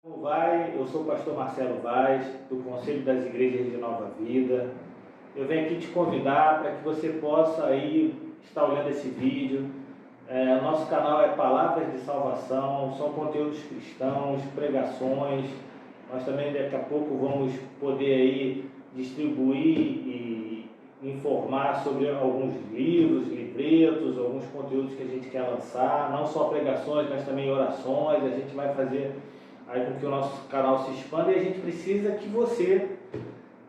Eu sou o pastor Marcelo Vaz, do Conselho das Igrejas de Nova Vida. Eu venho aqui te convidar para que você possa aí estar olhando esse vídeo. Nosso canal é Palavras de Salvação, são conteúdos cristãos, pregações. Nós também daqui a pouco vamos poder aí distribuir e informar sobre alguns livros, livretos, alguns conteúdos que a gente quer lançar, não só pregações, mas também orações. A gente vai fazer aí com que o nosso canal se expanda, e a gente precisa que você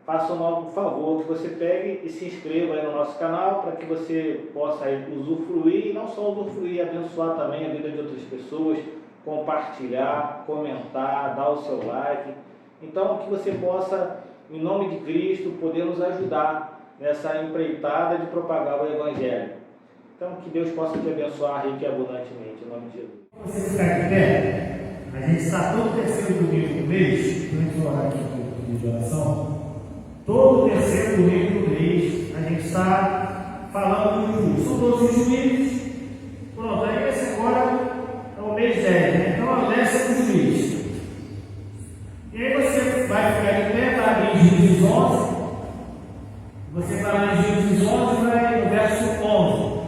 faça um favor, que você pegue e se inscreva aí no nosso canal, para que você possa aí usufruir, e não só usufruir, abençoar também a vida de outras pessoas, compartilhar, comentar, dar o seu like. Então, que você possa, em nome de Cristo, poder nos ajudar nessa empreitada de propagar o Evangelho. Então, que Deus possa te abençoar rico e abundantemente, em nome de Jesus. Você ficar de pé. A gente está todo terceiro domingo do mês, durante o horário de oração, todo terceiro domingo do mês, a gente está falando do juízo. São 12 juízes. Pronto, aí esse agora é o mês 10, né? Então a 10º juízo. E aí você vai ficar de pé, está ali em Juízes 11. Você está lá em Juízes 11 e vai no verso 11.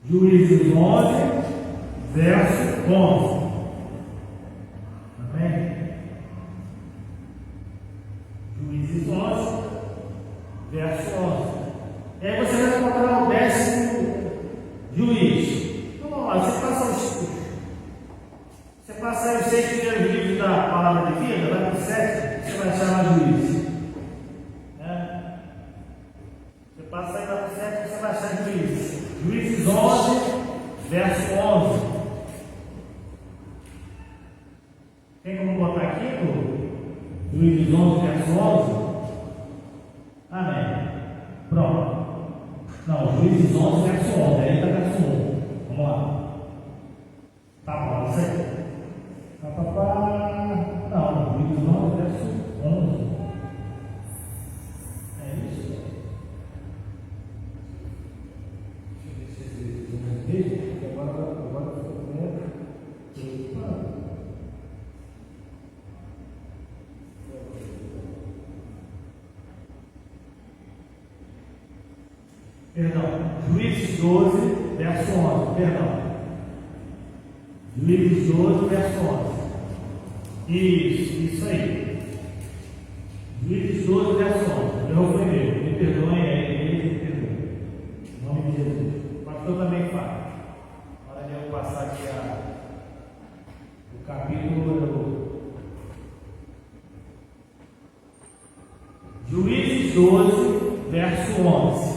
Juízes 11, verso 11. Amém? Juízes 11, verso 11. E aí você vai encontrar o 10º juiz. Então vamos lá, você passa aí os 6 primeiros livros da palavra de vida, vai para o 7, você vai chamar juiz. Você passa aí para o 7, você vai achar juiz. Juízes 11, verso 11. Tem como botar aqui no Juízes 11, verso 11? Amém. Pronto. Não, Juízes 11, verso 11. Aí está verso 1. Vamos lá. Tá bom, isso aí. Não, Juízes 11, verso 11. Perdão, Juízes 12, verso 11, perdão. Juízes 12, verso 11. Isso aí. Juízes 12, verso 11. Eu fui meu, me perdoem, ele me perdoe. Em nome de Jesus. O pastor também fala. Agora eu vou passar aqui o capítulo. Juízes 12, verso 11.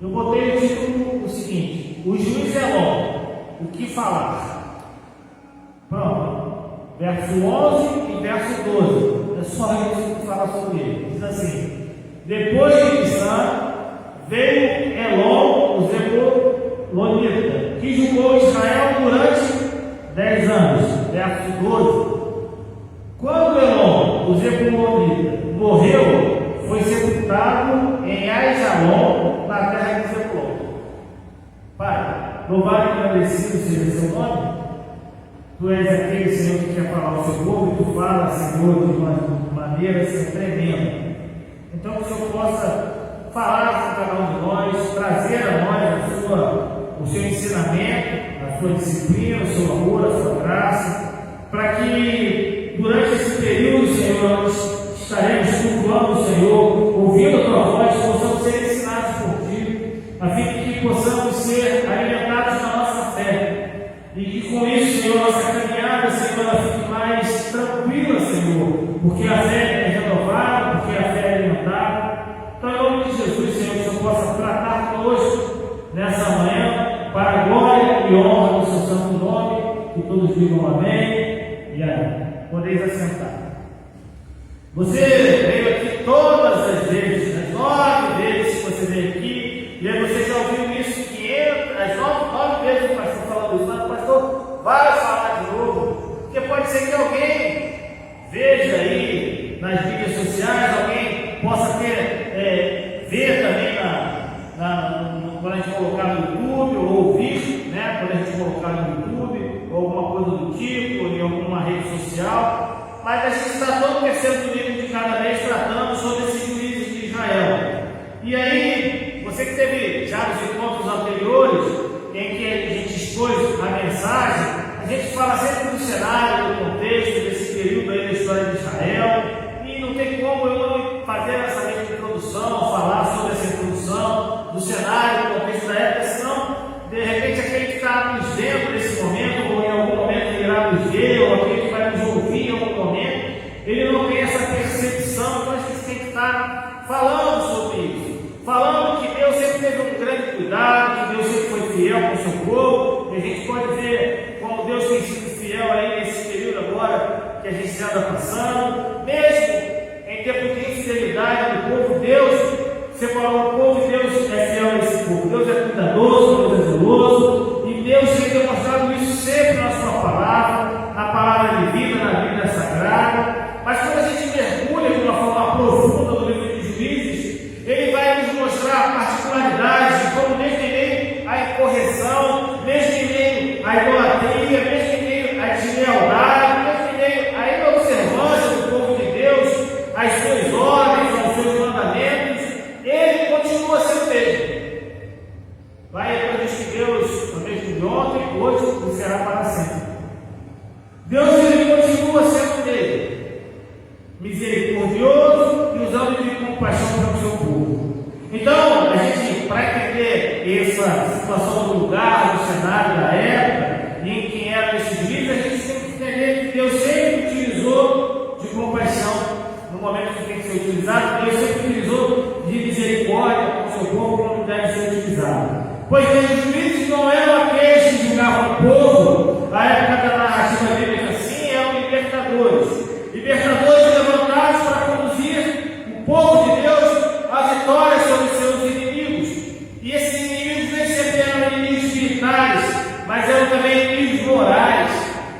Eu botei o título o seguinte: o juiz é longo, o que falar? Pronto. Verso 11 e verso 12. É só isso que fala sobre ele. Diz assim: depois de Nissã, veio Elon, o Zebulonita, que julgou Israel durante 10 anos. Verso 12. Quando Elon, o Zebulonita, morreu, foi sepultado em Aijalon, na terra de Zebulon. Pai, louvado e agradecido seja o seu nome. Tu és aquele, Senhor, que quer falar ao seu povo, e tu fala, Senhor, de uma maneira assim, tremenda. Então que o Senhor possa falar com cada um de nós, trazer a nós o seu ensinamento, a sua disciplina, o seu amor, a sua graça, para que durante esse período, Senhor, nós estaremos cultuando o Senhor, ouvindo a tua voz, possamos ser ensinados por ti, a fim de que possamos ser alimentados na nossa fé, e que com isso, Senhor, nossa caminhada, Senhor, ela fique mais tranquila, Senhor, porque a fé é renovada, porque a fé é alimentada. Então, em nome de Jesus, Senhor, que o Senhor possa tratar conosco nessa manhã, para a glória e honra do seu santo nome, que todos digam amém e amém. Podeis assentar. Você veio aqui todas as vezes, as 9 vezes que você veio aqui, e aí você já ouviu isso 500, as 9 vezes o pastor falando isso, mas o pastor vai falar de novo, porque pode ser que alguém veja aí nas mídias sociais, alguém possa ver também quando a gente colocar no YouTube, ou ouvir, né, quando a gente colocar no terceiro domingo de cada mês tratando sobre esses juízes de Israel. E aí, você que teve já os encontros anteriores, em que a gente expôs a mensagem, a gente fala sempre do cenário, do contexto desse período aí da história de Israel, e não tem como eu não fazer essa mesma introdução, falar sobre essa introdução do cenário, do contexto da época, senão, de repente, aquele que está nos vendo nesse momento, ou em algum momento ele irá nos ver, ou aquele que vai nos ouvir em algum momento, ele não tem essa percepção. Então a gente tem que estar falando sobre isso, falando que Deus sempre teve um grande cuidado, que Deus sempre foi fiel com o seu povo, e a gente pode ver como Deus tem sido fiel aí nesse período agora que a gente já está passando, mesmo em tempo de infidelidade do povo. Deus separou o povo e Deus é fiel a esse povo. Deus é cuidadoso, Deus é zeloso, e Deus tem demonstrado isso sempre na sua palavra, na palavra de vida, na Bíblia Sagrada. Mas quando a gente mergulha de uma forma profunda no livro de Juízes, ele vai nos mostrar particularidades de como, mesmo em meio à incorreção, mesmo em meio à idolatria, mesmo em meio à deslealdade, mesmo em meio à inobservância do povo de Deus, às suas ordens, aos seus mandamentos, ele continua sendo o mesmo. Vai para diz que Deus, o mesmo de ontem, hoje e será para sempre. Deus, ele continua sendo o mesmo, misericordioso e usando de compaixão para o seu povo. Então, a gente, para entender essa situação do lugar, do cenário, da época, e em quem eram esses juízes, a gente tem que entender que Deus sempre utilizou de compaixão no momento que tem que ser utilizado. Deus sempre utilizou de misericórdia com o seu povo quando deve ser utilizado. Pois bem, os juízes não eram aqueles que julgavam o povo, a época da narrativa bíblica, sim, eram libertadores levantados para conduzir o povo de Deus à vitória sobre seus inimigos. E esses inimigos nem sempre eram inimigos militares, mas eram também inimigos morais,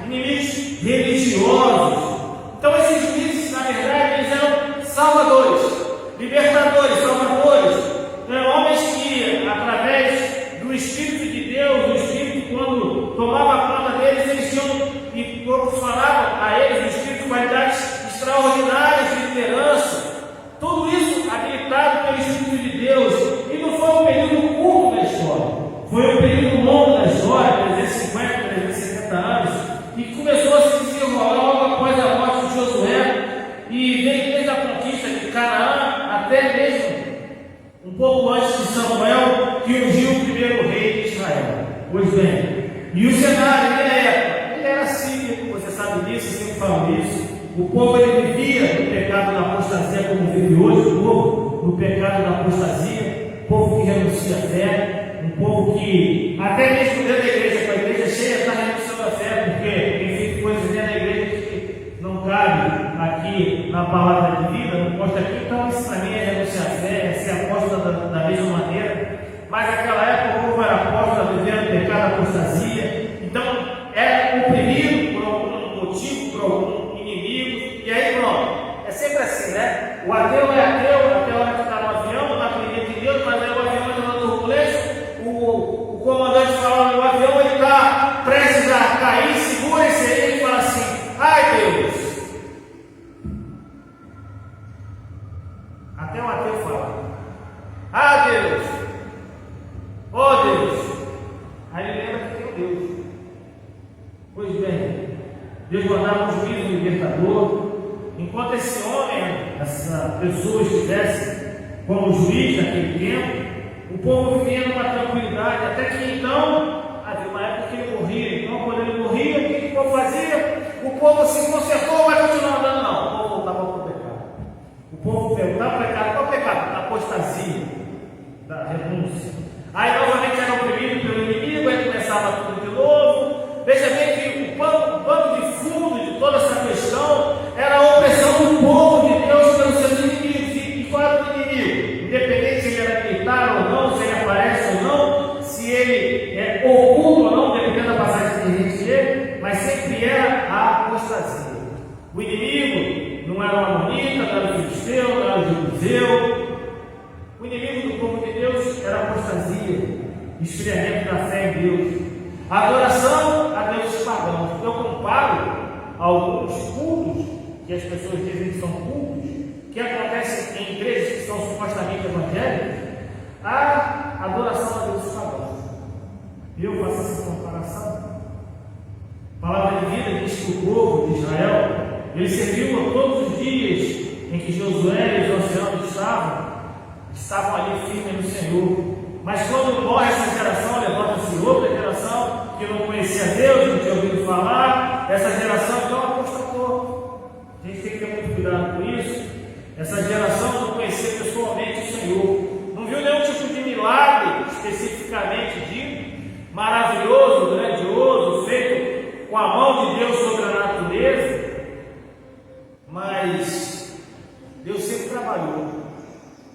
inimigos religiosos. Então esses juízes, na verdade, eles eram salvadores, libertadores, salvadores, homens que, através do Espírito de Deus, do Espírito, quando tomava conta deles, eles tinham e proporcionavam a eles, o Espírito, qualidades extraordinárias de liderança. Tudo isso habilitado pelo Espírito de Deus. E não foi um período curto da história, foi um período longo da história, 350, 370 anos, e começou a se desenrolar logo após a morte de Josué, e veio desde a conquista de Canaã até mesmo um pouco antes de Samuel, que ungiu o primeiro rei de Israel. Pois bem, e o cenário da época, ele era sírio, você sabe disso, eu sempre falo isso. O povo, ele vivia no pecado da apostasia, como vive hoje o povo, no pecado da apostasia, um povo que renuncia à fé, um povo que, até mesmo dentro da igreja, com a igreja cheia, está renunciando à fé, porque tem feito coisas dentro da igreja que não cabe aqui na palavra de vida, não consta aqui. Então isso para mim é renunciar à fé, é ser apóstolo da mesma maneira. Mas naquela época o povo era apóstolo, vivendo o pecado da apostasia, então era oprimido por algum motivo, por algum inimigo, e aí pronto. É sempre assim, né? O ateu é ateu até a hora que está no avião, não acredita em Deus, mas aí o avião entra na turbulência, o comandante fala no avião, ele está prestes a cair, segura esse aí e fala assim: ai Deus! Até o ateu fala: ah Deus! Oh Deus! Aí ele lembra que tem um Deus. Pois bem, Deus mandava um juiz libertador. Enquanto esse homem, essa pessoa estivesse como juiz naquele tempo, o povo vivia numa tranquilidade, até que então havia uma época que ele morria. Então, quando ele morria, o que o povo fazia? O povo se consertou, vai continuar andando, não. O povo voltava para o pecado. O povo voltava para o pecado. Qual o pecado? A apostasia, da renúncia. Aí novamente era oprimido pelo inimigo, aí começava tudo de novo. Veja bem que o pano de fundo de toda essa questão era a opressão do povo de Deus pelos seus inimigos. E qual era o inimigo? Independente se ele era militar ou não, se ele aparece ou não, se ele é oculto ou não, dependendo da passagem que a gente lê, mas sempre era a apostasia. O inimigo não era o amonita, não era o filisteu, não era o jebuseu. O inimigo do povo de Deus era a apostasia, esfriamento da fé em Deus, a adoração a deuses pagãos. Eu comparo alguns cultos que as pessoas dizem que são cultos, que acontecem em igrejas que são supostamente evangélicas, a adoração a Deus pagão. Eu faço essa comparação. A palavra de vida diz que o povo de Israel, ele serviu a todos os dias em que Josué e os anciãos estavam ali firmes no Senhor. Mas quando morre essa geração, levanta-se outra geração que não conhecia Deus, não tinha ouvido falar. Essa geração então apostatou. A gente tem que ter muito cuidado com isso. Essa geração não conhecia pessoalmente o Senhor, não viu nenhum tipo de milagre especificamente dito, maravilhoso, grandioso, feito com a mão de Deus sobre a natureza. Mas Deus sempre trabalhou.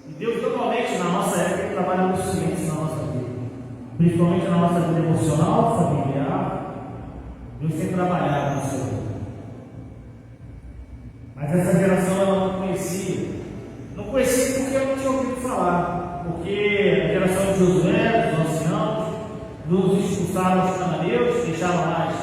E Deus normalmente na nossa época ele trabalha no silêncio na nossa vida, principalmente na nossa vida emocional, familiar. Deus sempre trabalhava no Senhor. Mas essa geração ela não conhecia. Não conhecia porque eu não tinha ouvido falar. Porque a geração de Josué, dos anciãos, nos expulsaram os cananeus, deixaram mais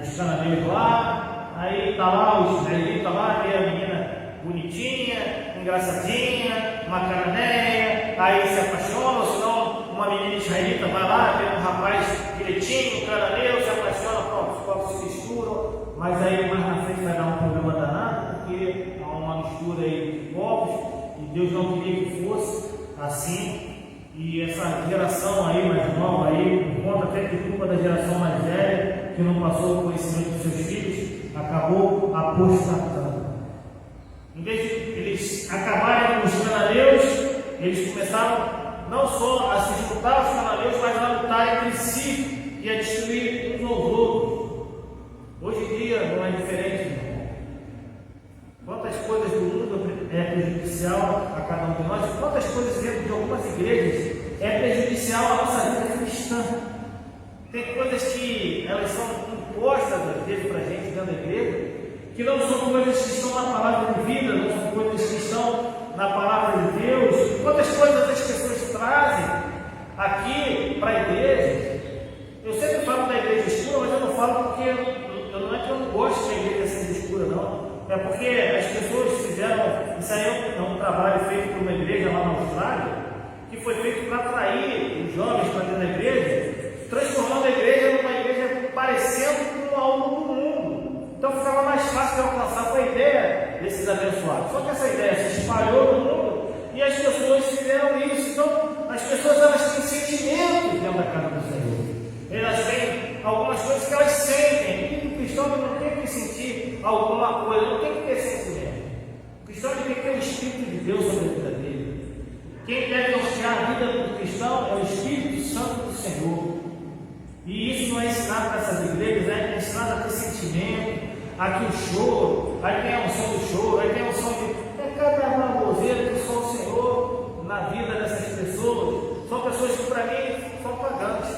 os cananeus lá. Aí está lá os israelitas lá, vê a menina bonitinha, engraçadinha, uma cananeia, aí se apaixona, ou senão uma menina israelita vai lá, vê um rapaz direitinho, um cananeu, se apaixona, pronto, os povos se misturam, mas aí mais na frente vai dar um problema danado, porque há uma mistura aí de povos, e Deus não queria que fosse assim, e essa geração aí mais nova, aí, por conta até de culpa da geração mais velha, que não passou o conhecimento dos seus filhos, acabou apostatando. Em vez de eles acabarem com os cananeus, eles começaram não só a se disputar os cananeus, mas a lutar entre si e a destruir uns aos outros. Hoje em dia não é diferente, irmão. Quantas coisas do mundo é prejudicial a cada um de nós, quantas coisas dentro de algumas igrejas é prejudicial à nossa vida cristã. Tem coisas que elas são impostas às vezes para a gente dentro da igreja, que não são coisas que estão na palavra de vida, não são coisas que estão na palavra de Deus. Quantas coisas as pessoas trazem aqui para a igreja. Eu sempre falo da igreja escura, mas eu não falo porque não é que eu não gosto da igreja sendo escura, não. É porque as pessoas fizeram, isso aí é um trabalho feito por uma igreja lá na Austrália, que foi feito para atrair os jovens para dentro da igreja, transformando a igreja numa igreja parecendo com algo do mundo. Então ficava mais fácil de alcançar com a ideia desses abençoados. Só que essa ideia se espalhou no mundo e as pessoas fizeram isso. Então as pessoas elas têm sentimentos dentro da casa do Senhor. Elas têm algumas coisas que elas sentem. E o cristão não tem que sentir alguma coisa, não tem que ter sentimento. O cristão tem que ter o Espírito de Deus sobre a vida dele. Quem deve nortear a vida do cristão é o Espírito Santo do Senhor. E isso não é ensinado para essas igrejas, é ensinado a ter sentimento. Aqui o choro, aí tem a unção do choro, aí tem a unção de. É cada baboseira que só o Senhor na vida dessas pessoas. São pessoas que para mim são pagantes,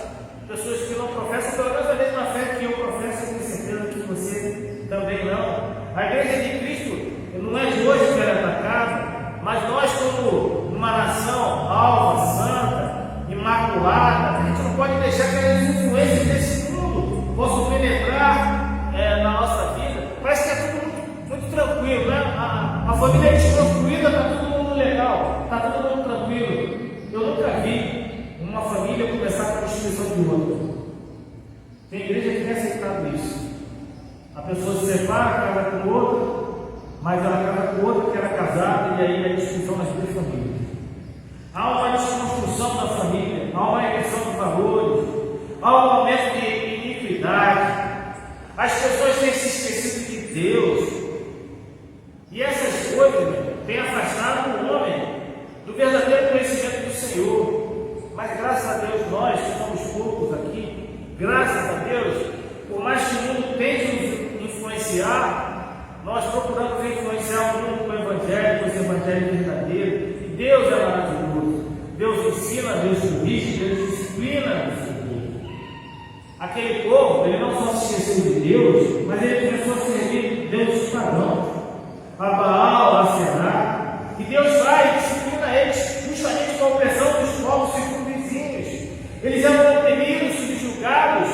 pessoas que não professam, pelo menos a mesma fé que eu professo, tenho certeza que você também não. A igreja de Cristo não é de hoje que ela é atacada, mas nós, como uma nação alva, santa, imaculada, a gente não pode deixar que as influências desse mundo possam penetrar na nossa vida. Parece que é tudo muito tranquilo, né? A família é desconstruída, está todo mundo legal, está todo mundo tranquilo. Eu nunca vi uma família começar com a destruição de outra. Tem igreja que tem aceitado isso. A pessoa se separa, casa com outra, mas ela casa com outra que era casada, e aí a destruição das duas famílias. Há uma desconstrução da família, há uma inversão de valores, há um aumento de iniquidade. As pessoas têm se esquecido de Deus, e essas coisas têm afastado o homem do verdadeiro conhecimento do Senhor. Mas graças a Deus, nós que somos poucos aqui, graças a Deus, por mais que o mundo tente nos influenciar, nós procuramos influenciar o mundo com o Evangelho, com os evangelhos verdadeiros. E Deus é maravilhoso. Deus ensina, Deus corrige, Deus disciplina o seu povo. Aquele povo, ele não só se esqueceu de Deus, mas ele começou a servir deuses pagãos, a Baal, a Será. E Deus vai e disciplina eles justamente com a opressão dos povos circunvizinhos. Eles eram oprimidos, subjugados,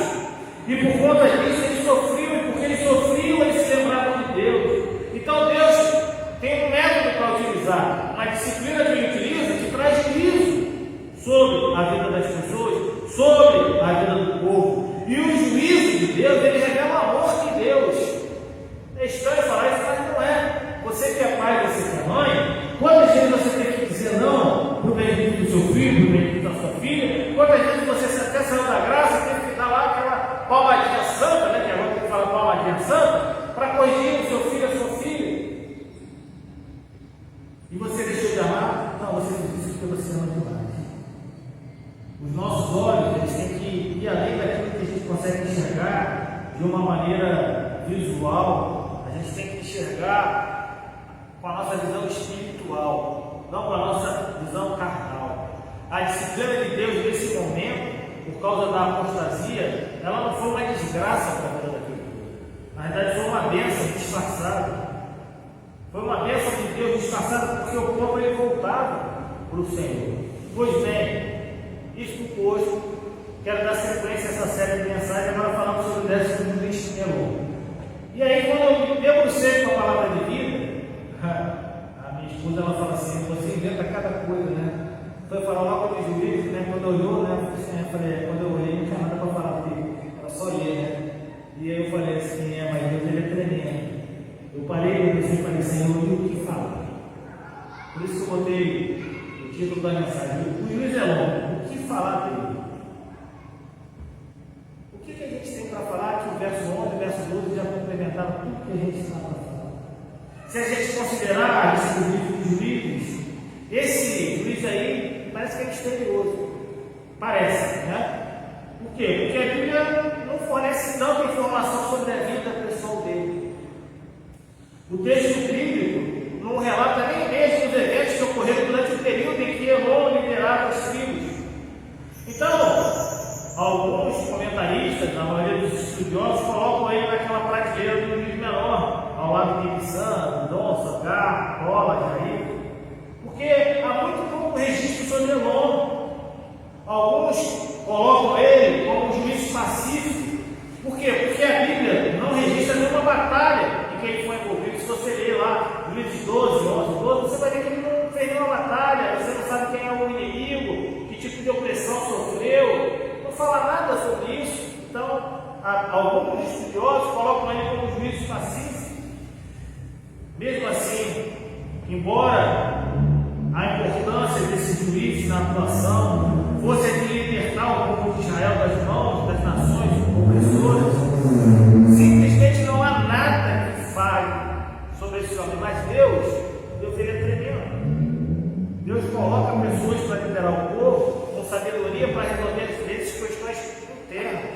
e por conta disso eles sofriam, e porque eles sofriam, eles se lembravam de Deus. Então utilizar uma disciplina que ele utiliza que traz juízo sobre a vida das pessoas, sobre a vida do povo. E o juízo de Deus, ele revela o amor de Deus. É estranho falar isso, mas não é. Você que é pai, você que é mãe, quantas vezes você tem que dizer não para o benefício do seu filho, para o benefício da sua filha? Quantas vezes você até saiu da graça e teve que dar lá aquela palmadinha santa, né? Que agora tem que falar palmadinha santa, para corrigir o seu filho e a sua filha. E você deixou de amar? Não, você fez isso porque você ama demais. Os nossos olhos, eles têm que ir além daquilo que a gente consegue enxergar de uma maneira visual. A gente tem que enxergar com a nossa visão espiritual, não com a nossa visão carnal. A disciplina de Deus nesse momento, por causa da apostasia, ela não foi uma desgraça para a vida daquele povo. Na verdade, foi uma bênção disfarçada. Foi uma bênção de Deus disfarçada, porque o povo ele voltava para o Senhor. Pois bem, isto posto, quero dar sequência a essa série de mensagens, agora falando sobre o 10º Cristo Melon. E aí, quando eu me debrucei com a palavra de vida, a minha esposa ela fala assim: você inventa cada coisa, né? Foi falar logo de juízo, né? Quando olhou, né? Eu falei, quando eu olhei, não tinha nada para falar, porque era só ler, né? E aí eu falei assim: mas Deus ele é tremendo. Eu parei e falei: Senhor, o que falar? Por isso que eu botei o título da mensagem: o juiz é longo, o que falar dele? O que a gente tem para falar? Que o verso 11 e o verso 12 já complementaram tudo que a gente está para falar. Se a gente considerar esse livro de juízes, esse juiz aí parece que é misterioso. Parece, né? Por quê? Porque a Bíblia não fornece tanta informação sobre a vida pessoal dele. O texto bíblico não relata nem mesmo os eventos que ocorreram durante o período em que Elon liderava as tribos. Então, alguns comentaristas, na maioria dos estudiosos, colocam ele naquela prateleira do juiz menor, ao lado de Ibissã, Dom, Sagar, Tola, Jair, porque há muito pouco registro sobre Elon. Alguns colocam ele como um juiz pacífico. Por quê? Porque a Bíblia não registra nenhuma batalha em que ele foi envolvido. Se você ler lá, Juízes 12, 11, 12, você vai ver que ele não fez nenhuma batalha, você não sabe quem é o inimigo, que tipo de opressão sofreu, não fala nada sobre isso. Então, alguns estudiosos colocam ele como um juiz pacífico. Mesmo assim, embora a importância desse juiz na atuação fosse de libertar o povo de Israel das mãos das nações opressoras, simplesmente não há nada que fale sobre esse homem. Mas Deus ele é tremendo. Deus coloca pessoas para liderar o povo com sabedoria para resolver as vezes questões internas.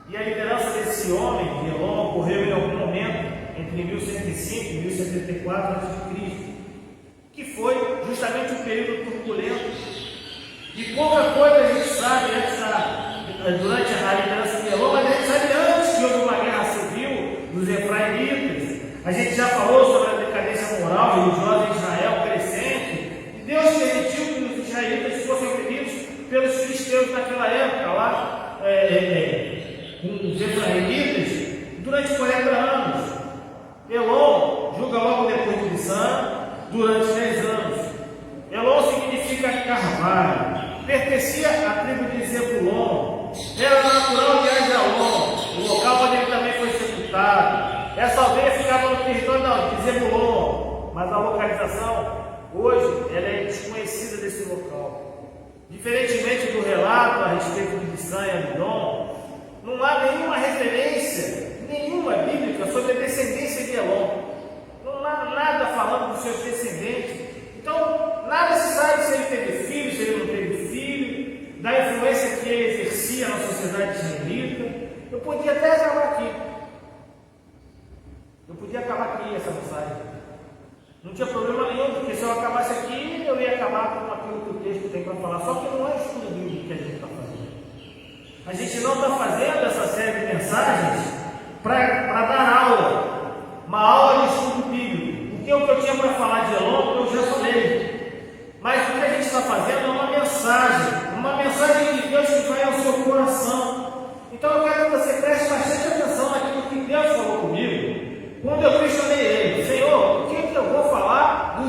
E a liderança desse homem, de Elon, ocorreu em algum momento entre 1105 e 1074 a.C., que foi justamente um período turbulento. E pouca coisa a gente sabe durante a liderança de Elon, mas a gente sabe antes que houve uma guerra civil dos efraimitas. A gente já falou sobre a decadência moral e religiosa em Israel crescente. E Deus permitiu que os israelitas fossem oprimidos pelos filisteus naquela época, lá com os efraimitas, durante 40 anos. Elon julga logo depois de Ibissã, durante 10 anos. Elon significa carvalho, pertencia à tribo de Zebulon, era natural de Ajalon, o local onde ele também foi sepultado. Essa aldeia ficava no território de Zebulon, mas a localização hoje ela é desconhecida desse local. Diferentemente do relato a respeito de Ibissã e Abidom, não há nenhuma referência, nenhuma bíblica sobre a descendência de Elon. Não há nada falando dos seus descendentes. Então, nada se sabe se ele teve filho, se ele não teve filho, da influência que ele exercia na sociedade israelita. Eu podia até acabar aqui. Essa mensagem. Não tinha problema nenhum, porque se eu acabasse aqui, eu ia acabar com aquilo que o texto tem para falar. Só que não é estudo bíblico que a gente está fazendo. A gente não está fazendo essa série de mensagens para dar aula, uma aula de estudo bíblico. Porque o que eu tinha para falar de Elon, eu já falei. Mas o que a gente está fazendo é uma mensagem de Deus que vai ao seu coração. Então eu quero que você preste bastante atenção naquilo que Deus falou comigo, quando eu questionei ele: Senhor, o que eu vou falar do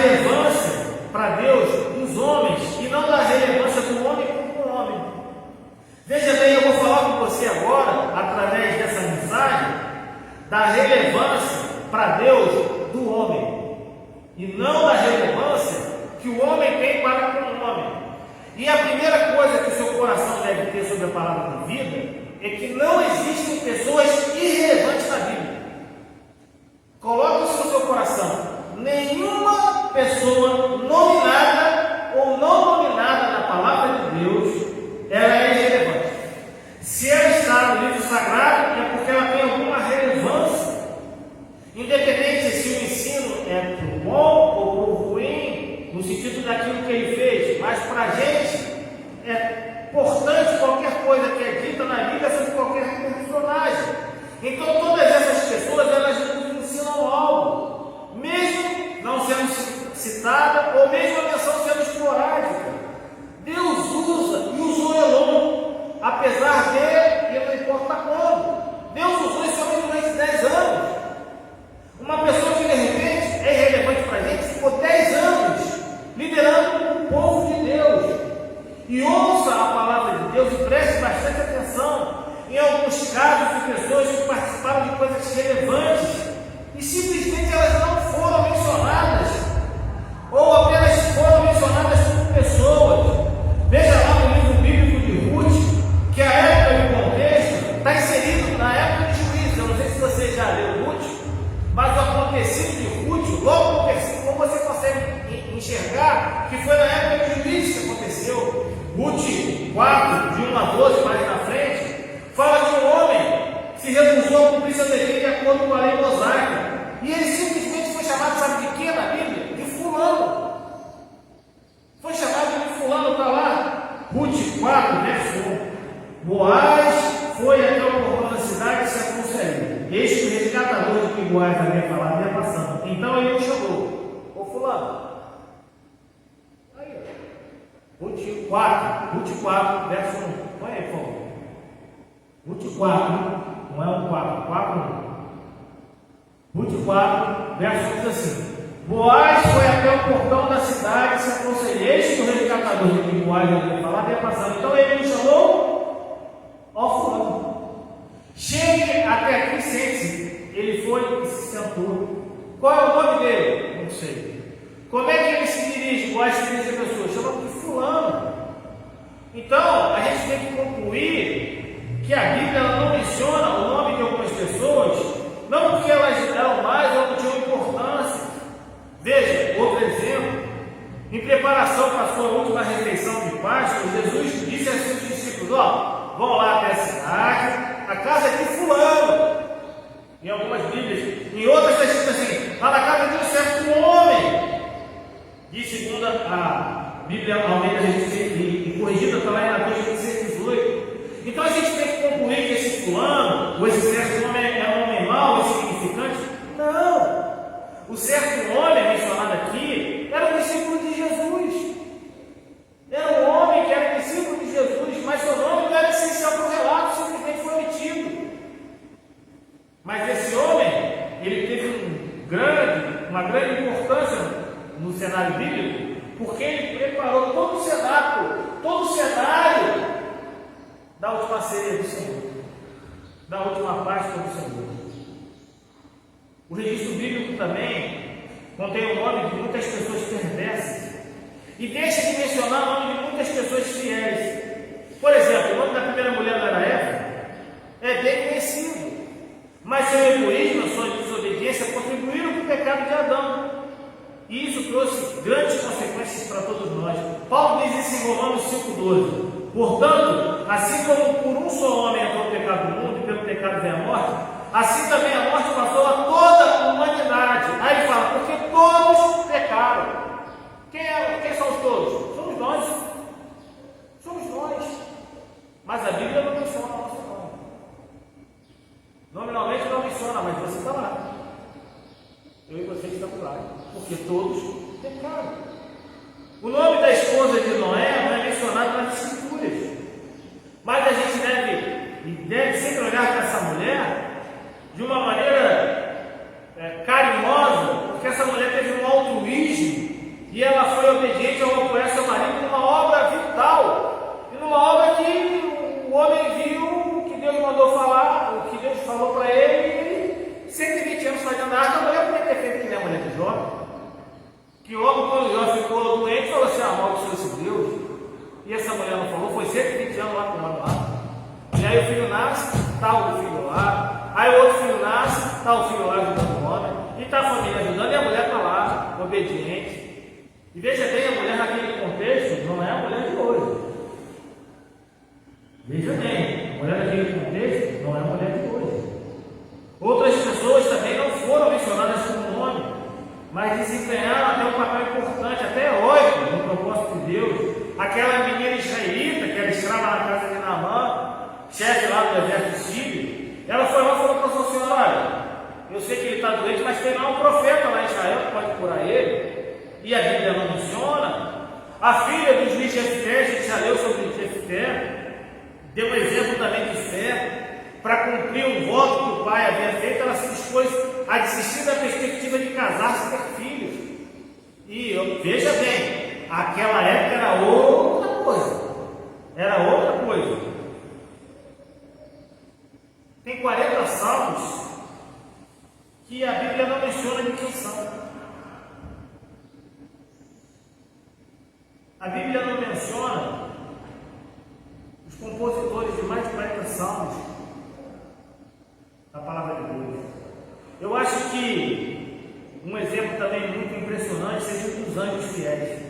relevância para Deus dos homens e não da relevância do homem como o homem. Veja bem, eu vou falar com você agora, através dessa mensagem, da relevância para Deus do homem e não da relevância que o homem tem para com o homem. E a primeira coisa que o seu coração deve ter sobre a palavra de vida é que não existem pessoas irrelevantes na Bíblia. Coloque isso no seu coração. Nenhuma pessoa nominada ou não nominada na palavra de Deus, ela é irrelevante. Se ela está no livro sagrado, é porque ela tem alguma relevância. Independente se o ensino é para o bom ou para o ruim, no sentido daquilo que ele fez, mas para a gente é importante qualquer coisa que é dita na Bíblia sobre qualquer personagem. Então todas essas pessoas, elas nos ensinam algo, mesmo não sendo citada ou mesmo a menção sendo esporádica. Deus usa e usou Elon, apesar de, e não importa quando. Deus usou esse homem durante 10 anos. Uma pessoa que de repente é irrelevante para a gente, ficou 10 anos liderando o povo de Deus. E ouça a palavra de Deus e preste bastante atenção em alguns casos de pessoas que participaram de coisas relevantes e simplesmente elas não foram mencionadas, ou apenas foram mencionadas como pessoas. Veja lá no livro bíblico de Ruth, que a época e o contexto está inserido na época de Juízes. Eu não sei se você já leu Ruth, mas o acontecido de Ruth, logo no versículo, como você consegue enxergar que foi na época de Juízes que aconteceu. Ruth 4, de 1 a 12, mais na frente, fala de um homem que se recusou a cumprir seu dever de acordo com a lei mosaica. E ele simplesmente foi chamado, sabe de quê na Bíblia? De fulano. Foi chamado de fulano para lá. Ruth 4, verso 1. Boaz foi até o portão da cidade e se aconselhou. Eis que o resgatador de que Boaz havia falado ia passando. Então ele o chamou. Ô fulano. Aí, Ruth 4, verso 1. Põe aí, por favor. Ruth 4, não é um 4, 1. Ruth 4, verso 1 diz assim: Boaz foi até o portão da cidade e se aconselhou. Eis que o resgatador de que Boaz havia falado ia passando. Então ele o chamou, ó fulano. Chegue até aqui, sente-se. Ele foi e se sentou. Qual é o nome dele? Não sei. Como é que ele se dirige? Boaz se dirige a pessoa? Chama de fulano. Então, a gente tem que concluir que a Bíblia ela não menciona o nome de algumas pessoas, não porque elas eram mais ou não tinham importância. Veja, outro exemplo. Em preparação para a sua última refeição de Páscoa, Jesus disse a seus discípulos: vão lá até a cidade, a casa de fulano. Em algumas Bíblias, em outras está escrito assim: está na casa de um certo homem. E segundo a Bíblia Almeida e corrigida está lá em Mateus 26, 18. Então a gente tem que concluir que esse fulano, ou esse certo homem é um homem mau, insignificante? Não! O certo homem mencionado aqui era um discípulo de Jesus. Era um homem que era discípulo de Jesus, mas seu nome não era essencial para o relato, simplesmente foi omitido. Mas esse homem, ele teve uma grande importância no cenário bíblico, porque ele preparou todo o cenário da última ceia do Senhor, da última Páscoa do Senhor. O registro bíblico também contém o nome de muitas pessoas perversas e deixa de mencionar o nome de muitas pessoas fiéis. Por exemplo, o nome da primeira mulher não era Eva? É bem conhecido, mas seu egoísmo, sua desobediência contribuíram para o pecado de Adão. E isso trouxe grandes consequências para todos nós. Paulo diz isso em Romanos 5,12. Portanto, assim como por um só homem entrou o pecado no mundo e pelo pecado veio a morte, assim também a morte passou a toda a humanidade. Aí ele fala, porque todos pecaram. Quem são os todos? Somos nós. Somos nós. Mas a Bíblia não menciona o nosso nome. Nominalmente não menciona, mas você está lá. Eu e você estamos lá. Porque todos pecaram. O nome da esposa de Noé não é mencionado nas Escrituras. Mas a gente deve sempre olhar para essa mulher de uma maneira carinhosa, porque essa mulher teve um altruísmo ficou doente e falou assim: amaldiçoou esse Deus. E essa mulher não falou, foi 120 anos lá com o homem lá. E aí o filho nasce, está o filho lá. Aí o outro filho nasce, está o filho lá ajudando o homem. E está a família ajudando e a mulher está lá, obediente. E veja bem, a mulher naquele contexto não é a mulher de hoje. Veja bem, a mulher naquele contexto não é a mulher de hoje. Outras pessoas também não foram mencionadas como nome, mas desempenharam até um papel importante, até heróico, no propósito de Deus. Aquela menina israelita, que era escrava na casa de Naamã, chefe lá do exército sírio, ela foi lá e falou para a sua senhora: olha, eu sei que ele está doente, mas tem lá um profeta lá em Israel que pode curar ele, e a Bíblia não menciona. A filha do juiz Jefté, a gente já leu sobre Jefté, deu um exemplo também de fé. Para cumprir um voto que o pai havia feito, ela se dispôs a desistir da perspectiva de casar-se e ter filhos. E veja bem, aquela época era outra coisa. Era outra coisa. Tem 40 salmos que a Bíblia não menciona de quem são. A Bíblia não menciona os compositores de mais de 40 salmos da palavra de Deus. Eu acho que um exemplo também muito impressionante seja o dos anjos fiéis.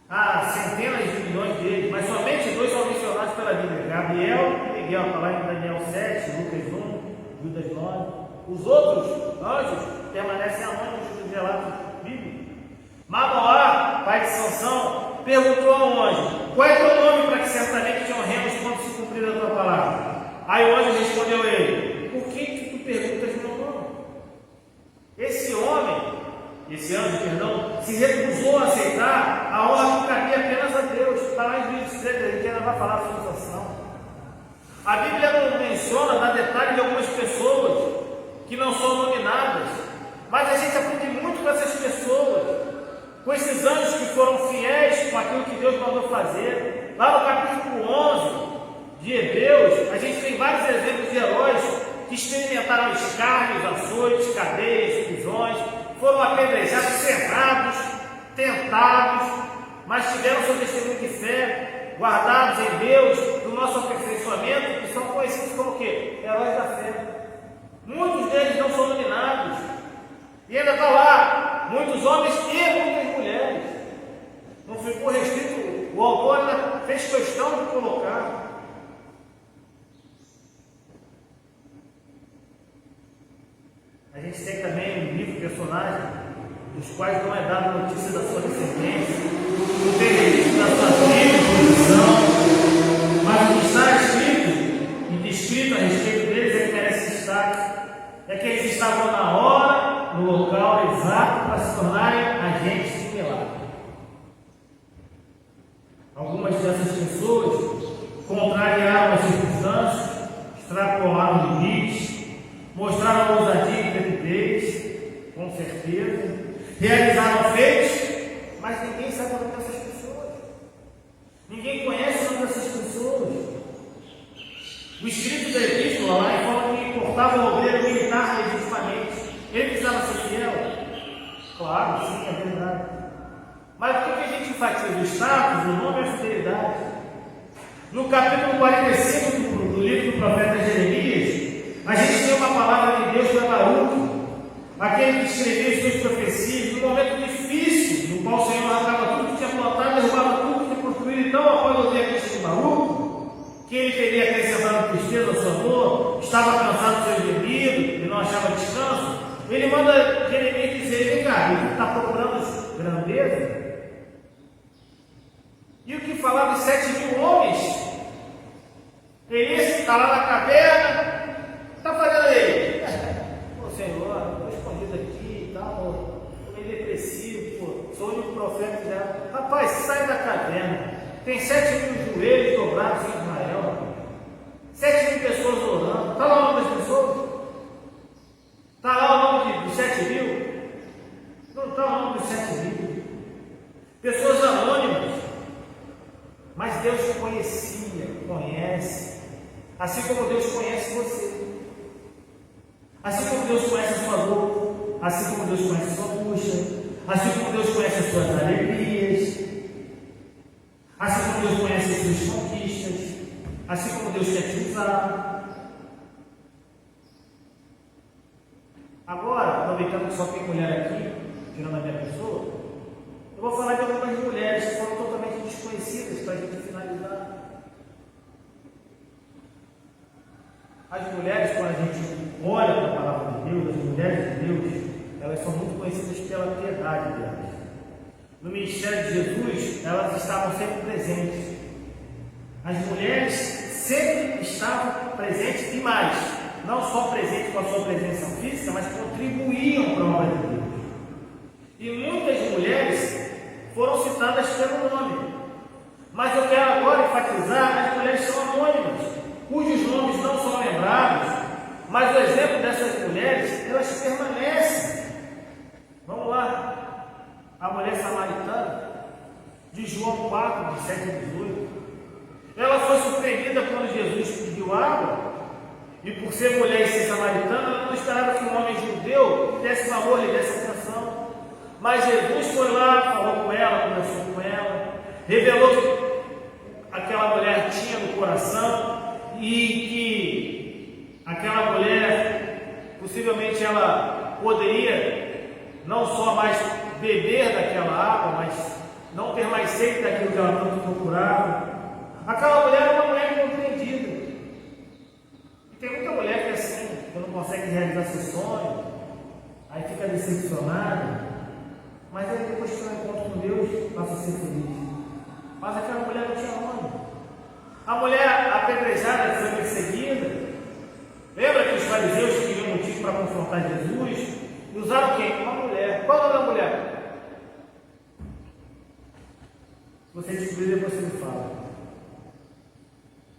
Há centenas de milhões deles, mas somente 2 são mencionados pela Bíblia: Gabriel e Miguel, está lá em Daniel 7, Lucas 1, Judas 9. Os outros anjos permanecem anônimos nos relatos bíblicos. Manoá, pai de Sansão, perguntou ao anjo: qual é teu nome, para que certamente te honremos quando se cumprir a tua palavra? Aí o anjo respondeu a ele: por que tu perguntas meu nome? Esse anjo, se recusou a aceitar a honra que cabia apenas a Deus. Está lá em Juízes 13, a gente ainda vai falar sobre a situação. A Bíblia não menciona, dá detalhe de algumas pessoas que não são nominadas, mas a gente aprende muito com essas pessoas, com esses anjos que foram fiéis com aquilo que Deus mandou fazer. Lá no capítulo 11 de Hebreus, a gente tem vários exemplos de heróis que experimentaram escárnios, açoites, cadeias, prisões, foram apedrejados, cerrados, tentados, mas tiveram seu testemunho de fé, guardados em Deus, do nosso aperfeiçoamento, e são conhecidos como o quê? Heróis da fé. Muitos deles não são nominados, e ainda está lá, muitos homens e muitas mulheres. Não ficou restrito, o autor ainda fez questão de colocar. A gente tem também um livro, personagem, dos quais não é dada notícia da sua descendência, não tem registro da sua vida, posição, mas o que está escrito e descrito a respeito deles é que merece destaque. É que eles estavam na hora, no local exato para se tornarem agentes de milagre. Algumas dessas pessoas contrariaram as circunstâncias, extrapolaram limites, mostraram ousadia e intrepidez, com certeza, realizaram feitos, mas ninguém sabe o nome dessas pessoas. Ninguém conhece o nome dessas pessoas. O escrito da epístola lá fala que importava o obreiro militar legitimamente. Ele precisava ser fiel? Claro, sim, é verdade. Mas por que a gente enfatiza o status, o nome e a fidelidade? No capítulo 45 do livro do profeta Jeremias, a gente tem uma palavra de Deus para Baruque, aquele que escreveu as suas profecias, num momento difícil, no qual o Senhor arrancava tudo que tinha plantado, derrubava tudo que tinha construído. Então, após ouvir a queixa de Baruque, que ele teria acrescentado tristeza ao seu amor, estava cansado do seu gemido e não achava descanso, ele manda Jeremias dizer: vem cá, ele está procurando grandeza? E o que falava de 7.000 homens? Elias está lá na caverna, está fazendo aí? Pô, Senhor, estou escondido aqui e tal, estou meio depressivo, pô, sou o único profeta já. Rapaz, sai da caverna, tem 7.000 joelhos dobrados em Israel, 7.000 pessoas orando. Está lá o nome das pessoas? Está lá o nome dos 7.000? Não está o nome dos 7.000. Pessoas anônimas. Mas Deus conhecia, conhece, assim como Deus conhece você, assim como Deus conhece a sua dor, assim como Deus conhece a sua angústia, assim como Deus conhece as suas alegrias, assim como Deus conhece as suas conquistas, assim como Deus quer te usar. Agora, aproveitando que só tem mulher aqui, tirando a minha pessoa, eu vou falar de algumas mulheres que foram totalmente desconhecidas para a gente finalizar. As mulheres, quando a gente olha para a palavra de Deus, as mulheres de Deus, elas são muito conhecidas pela piedade delas. No ministério de Jesus, elas estavam sempre presentes. As mulheres sempre estavam presentes e mais, não só presentes com a sua presença física, mas contribuíam para a obra de Deus. E muitas mulheres foram citadas pelo nome. Mas eu quero agora enfatizar: as mulheres são anônimas, cujos nomes não são lembrados, mas o exemplo dessas mulheres, elas permanecem. Vamos lá. A mulher samaritana, de João 4, de 7 a 18. Ela foi surpreendida quando Jesus pediu água, e por ser mulher e ser samaritana, ela não esperava que um homem judeu lhe desse valor, lhe desse atenção. Mas Jesus foi lá, falou com ela, conversou com ela, revelou que aquela mulher tinha no coração e que aquela mulher, possivelmente ela poderia não só mais beber daquela água, mas não ter mais sede daquilo que ela tanto procurava. Aquela mulher era uma mulher incompreendida. E tem muita mulher que é assim, que não consegue realizar seu sonho, aí fica decepcionada, mas aí depois que ela encontra com Deus, passa a ser feliz. Mas aquela mulher não tinha nome. A mulher apedrejada que foi perseguida, lembra que os fariseus queriam um motivo para confrontar Jesus? E usaram quem? Uma mulher. Qual é o nome da mulher? Você descobrir, depois você me fala.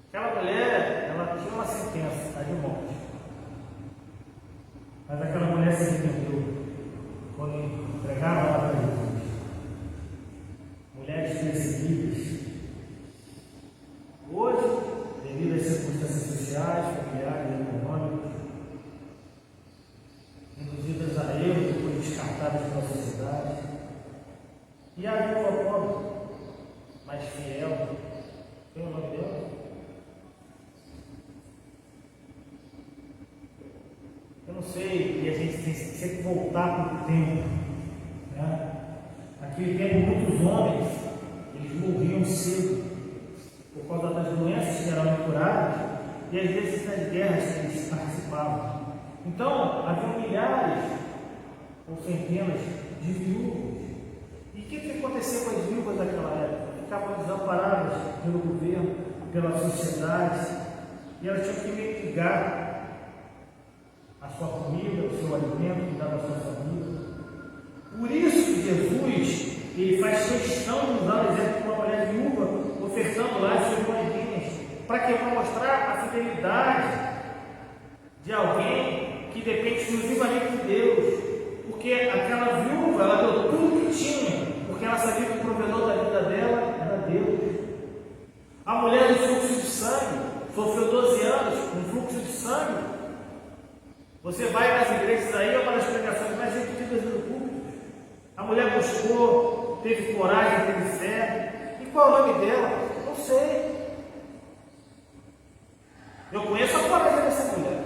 Aquela mulher, ela tinha uma sentença de morte. Mas aquela mulher se arrependeu quando entregaram ela para Jesus. Mulheres perseguidas. Hoje, devido às circunstâncias sociais, familiares e econômicas, induzidas a erro, depois descartadas pela sociedade. E a viúva pobre, mas fiel, tem o nome dela? Eu não sei, e a gente tem que sempre voltar para o tempo. Né? Naquele tempo, muitos homens, eles morriam cedo, por causa das doenças que eram curadas, e às vezes das guerras que eles participavam. Então, havia milhares ou centenas de viúvas. E o que aconteceu com as viúvas daquela época? Ficavam desamparadas pelo governo, pela sociedade, e elas tinham que mitigar a sua comida, o seu alimento, cuidar da sua família. Por isso que Jesus, ele faz questão de usar o exemplo de uma mulher viúva, ofertando lá as suas moedinhas, para que para mostrar a fidelidade de alguém que depende exclusivamente de Deus. Porque aquela viúva, ela deu tudo que tinha, porque ela sabia que o provedor da vida dela era Deus. A mulher do fluxo de sangue sofreu 12 anos com fluxo de sangue. Você vai nas igrejas aí, é uma das pregações mais repetidas do público. A mulher buscou, teve coragem, teve fé. E qual é o nome dela? Não sei. Eu conheço a coragem dessa mulher.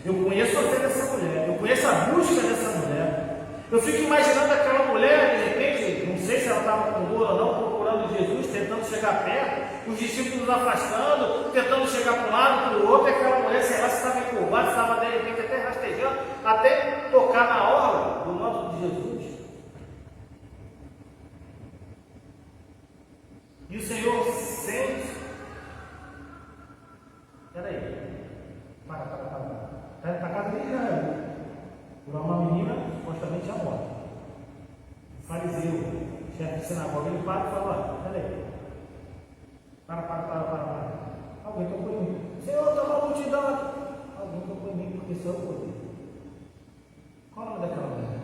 Eu conheço a fé dessa mulher. Eu conheço a busca dessa mulher. Eu fico imaginando aquela mulher, de repente, não sei se ela estava com dor ou não, procurando Jesus, tentando chegar perto, os discípulos afastando, tentando chegar para um lado, para o outro, e aquela mulher, sei lá, se estava encurvada, se estava de repente até rastejando, até tocar na orla do manto de Jesus. E o Senhor sente. Peraí. Para. Está para casa de Israel. Por uma menina supostamente a morte. O fariseu, chefe de sinagoga, ele para e fala: peraí. Para. Alguém tocou em mim. Senhor, está uma multidão aqui. Alguém tocou em mim porque sou eu poder. Qual é o nome daquela mulher?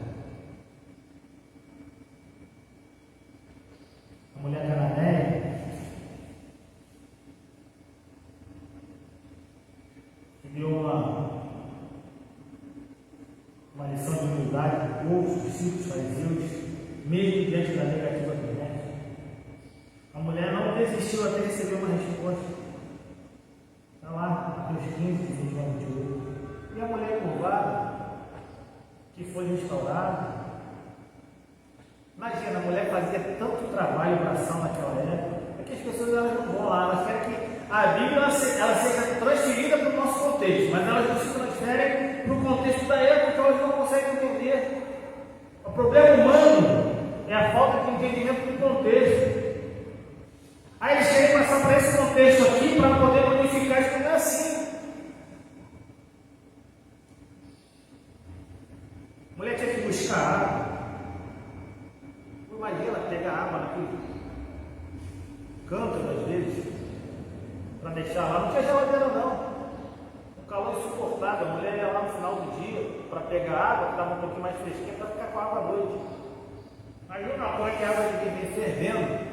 A mulher cananeia que deu uma lição de humildade para o povo, os discípulos fariseus. mesmo diante da negativa internet. A mulher não desistiu até receber uma resposta. Está lá, nos 15, 21, 28. E a mulher curvada, que foi restaurada. Imagina, a mulher fazia tanto trabalho e oração naquela época, é que as pessoas elas não vão lá, elas querem que a Bíblia ela seja transferida para o nosso contexto, mas elas não se transferem para o contexto da época, que elas não conseguem entender. O problema humano é a falta de entendimento do contexto. Aí eles querem passar para esse contexto aqui para poder modificar isso, não é assim. A mulher tinha que buscar água. Imagina pegar água naquele cântaro, às vezes, para deixar lá. Não tinha geladeira, não. Um calor insuportável. A mulher ia lá no final do dia para pegar água, que estava um pouquinho mais fresquinha, para ficar com a água à noite. Imagina uma coisa que a água devia vir fervendo.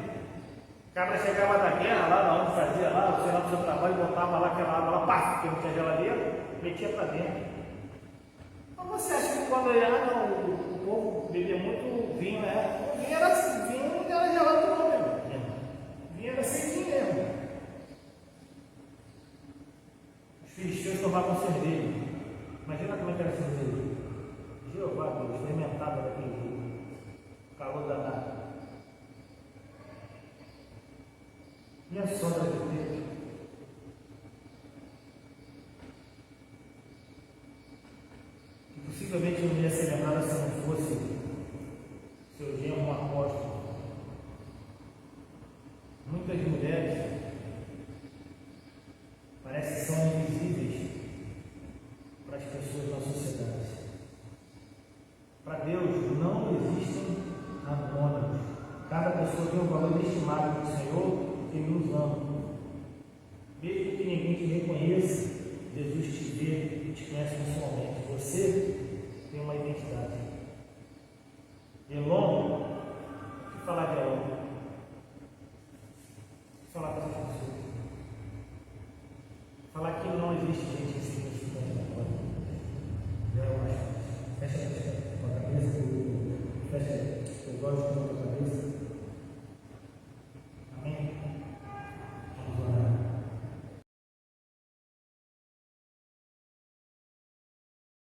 O cabra chegava da guerra, lá onde fazia lá, sei lá, do seu trabalho, botava lá aquela água lá, pá, porque não tinha geladeira, metia para dentro. Mas você acha que quando o povo bebia muito vinho, né? O vinho era assim, vinho não era gelado não, meu irmão. Vinho era sequinho mesmo. Os filisteus tomavam cerveja. Imagina como é que era a cerveja. Jeová, Deus, fermentava daquele jeito. Calor danado. E a sombra de Deus? Possivelmente eu não ia ser lembrado se não fosse seu genro um apóstolo. Muitas mulheres parece que são invisíveis para as pessoas da sociedade. Para Deus não existem anônimos. Cada pessoa tem um valor estimado do Senhor que nos ama. Mesmo que ninguém te reconheça, Jesus te vê e te conhece pessoalmente. Você tem uma identidade. Elon, o que falar de Elon?